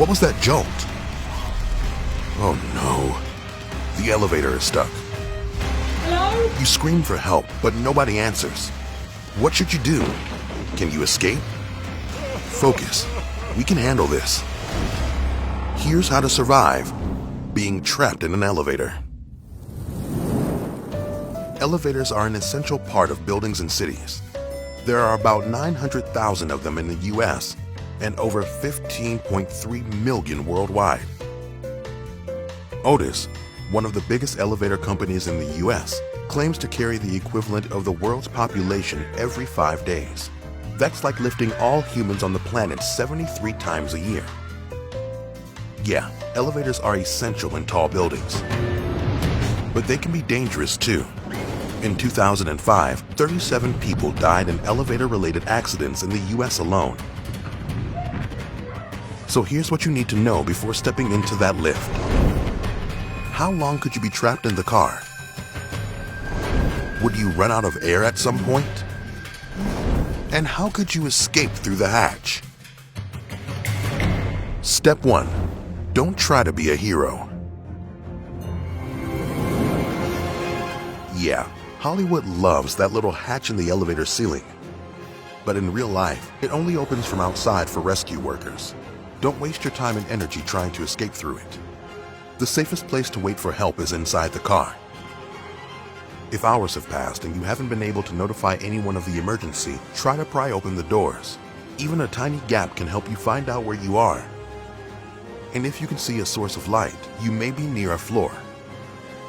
What was that jolt? Oh no. The elevator is stuck. Hello? You scream for help, but nobody answers. What should you do? Can you escape? Focus. We can handle this. Here's how to survive being trapped in an elevator. Elevators are an essential part of buildings and cities. There are about 900,000 of them in the US and over 15.3 million worldwide. Otis, one of the biggest elevator companies in the US, claims to carry the equivalent of the world's population every 5 days. That's like lifting all humans on the planet 73 times a year. Yeah, elevators are essential in tall buildings. But they can be dangerous too. In 2005, 37 people died in elevator-related accidents in the US alone. So here's what you need to know before stepping into that lift. How long could you be trapped in the car? Would you run out of air at some point? And how could you escape through the hatch? Step 1. Don't try to be a hero. Yeah, Hollywood loves that little hatch in the elevator ceiling. But in real life, it only opens from outside for rescue workers. Don't waste your time and energy trying to escape through it. The safest place to wait for help is inside the car. If hours have passed and you haven't been able to notify anyone of the emergency, try to pry open the doors. Even a tiny gap can help you find out where you are. And if you can see a source of light, you may be near a floor.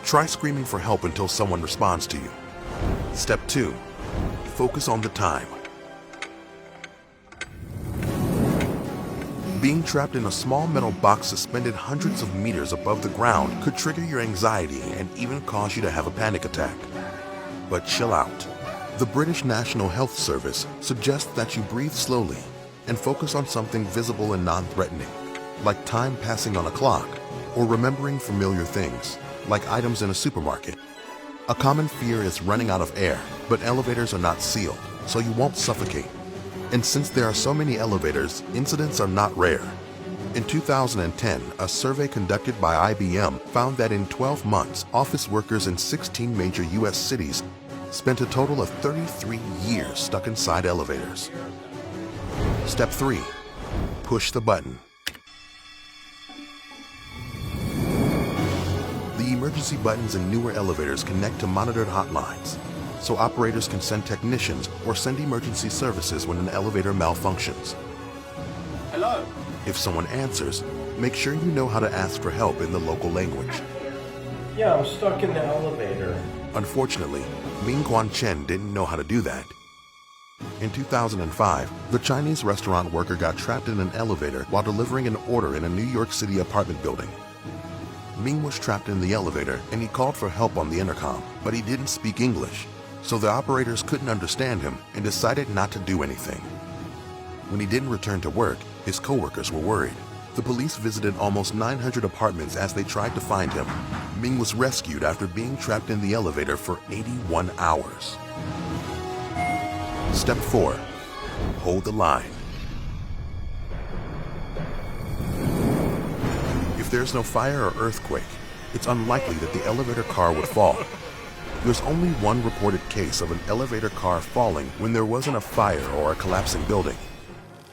Try screaming for help until someone responds to you. Step 2. Focus on the time. Being trapped in a small metal box suspended hundreds of meters above the ground could trigger your anxiety and even cause you to have a panic attack. But chill out. The British National Health Service suggests that you breathe slowly and focus on something visible and non-threatening, like time passing on a clock or remembering familiar things, like items in a supermarket. A common fear is running out of air, but elevators are not sealed, so you won't suffocate. And since there are so many elevators, incidents are not rare. In 2010, a survey conducted by IBM found that in 12 months, office workers in 16 major US cities spent a total of 33 years stuck inside elevators. Step 3. Push the button. The emergency buttons in newer elevators connect to monitored hotlines, so operators can send technicians or send emergency services when an elevator malfunctions. Hello? If someone answers, make sure you know how to ask for help in the local language. Yeah, I'm stuck in the elevator. Unfortunately, Ming Guan Chen didn't know how to do that. In 2005, the Chinese restaurant worker got trapped in an elevator while delivering an order in a New York City apartment building. Ming was trapped in the elevator and he called for help on the intercom, but he didn't speak English, so the operators couldn't understand him and decided not to do anything. When he didn't return to work, his coworkers were worried. The police visited almost 900 apartments as they tried to find him. Ming was rescued after being trapped in the elevator for 81 hours. Step 4. Hold the line. If there's no fire or earthquake, it's unlikely that the elevator car would fall. There's only one reported case of an elevator car falling when there wasn't a fire or a collapsing building.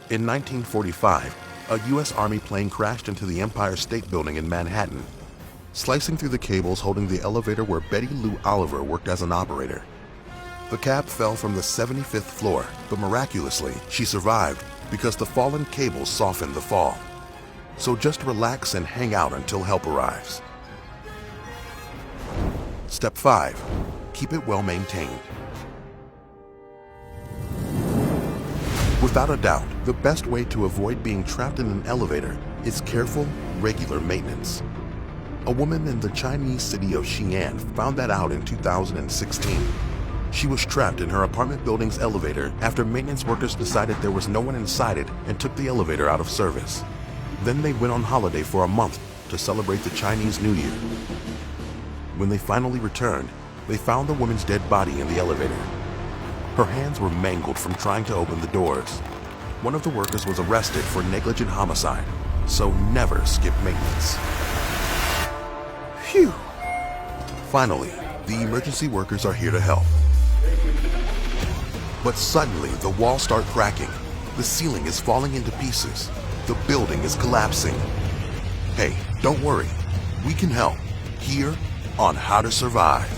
In 1945, a U.S. Army plane crashed into the Empire State Building in Manhattan, slicing through the cables holding the elevator where Betty Lou Oliver worked as an operator. The cab fell from the 75th floor, but miraculously, she survived because the fallen cables softened the fall. So just relax and hang out until help arrives. Step 5. Keep it well maintained. Without a doubt, the best way to avoid being trapped in an elevator is careful, regular maintenance. A woman in the Chinese city of Xi'an found that out in 2016. She was trapped in her apartment building's elevator after maintenance workers decided there was no one inside it and took the elevator out of service. Then they went on holiday for a month to celebrate the Chinese New Year. When they finally returned, they found the woman's dead body in the elevator. Her hands were mangled from trying to open the doors. One of the workers was arrested for negligent homicide. so never skip maintenance. Phew! Finally, the emergency workers are here to help. But suddenly, the walls start cracking. The ceiling is falling into pieces. The building is collapsing. Hey, don't worry. We can help. Here on How to Survive.